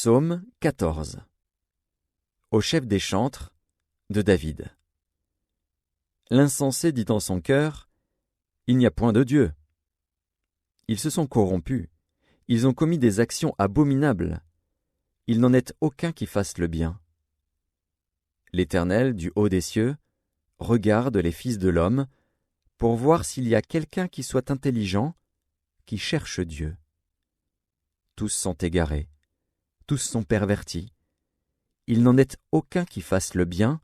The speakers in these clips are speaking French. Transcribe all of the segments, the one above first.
Psaume 14. Au chef des chantres, de David. L'insensé dit en son cœur, « Il n'y a point de Dieu. » Ils se sont corrompus, ils ont commis des actions abominables. Il n'en est aucun qui fasse le bien. L'Éternel, du haut des cieux, regarde les fils de l'homme, pour voir s'il y a quelqu'un qui soit intelligent, qui cherche Dieu. Tous sont égarés, tous sont pervertis. Il n'en est aucun qui fasse le bien,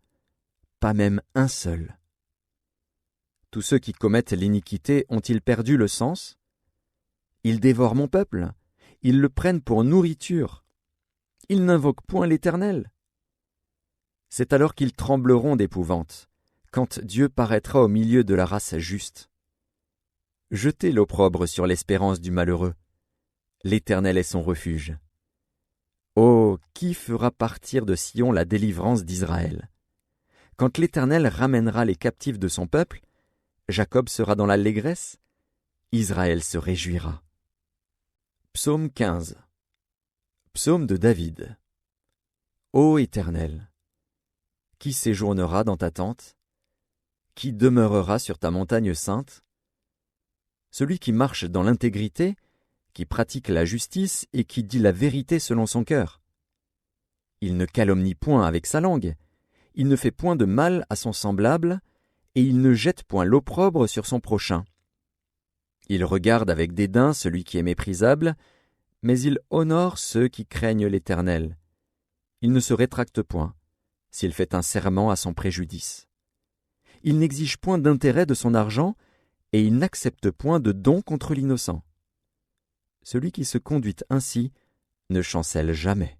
pas même un seul. Tous ceux qui commettent l'iniquité ont-ils perdu le sens? Ils dévorent mon peuple, ils le prennent pour nourriture. Ils n'invoquent point l'Éternel. C'est alors qu'ils trembleront d'épouvante, quand Dieu paraîtra au milieu de la race juste. Jetez l'opprobre sur l'espérance du malheureux. L'Éternel est son refuge. Oh, qui fera partir de Sion la délivrance d'Israël? Quand l'Éternel ramènera les captifs de son peuple, Jacob sera dans l'allégresse, Israël se réjouira. Psaume 15. Psaume de David. Ô Éternel, qui séjournera dans ta tente? Qui demeurera sur ta montagne sainte? Celui qui marche dans l'intégrité, qui pratique la justice et qui dit la vérité selon son cœur. Il ne calomnie point avec sa langue, il ne fait point de mal à son semblable, et il ne jette point l'opprobre sur son prochain. Il regarde avec dédain celui qui est méprisable, mais il honore ceux qui craignent l'Éternel. Il ne se rétracte point, s'il fait un serment à son préjudice. Il n'exige point d'intérêt de son argent, et il n'accepte point de don contre l'innocent. Celui qui se conduit ainsi ne chancelle jamais.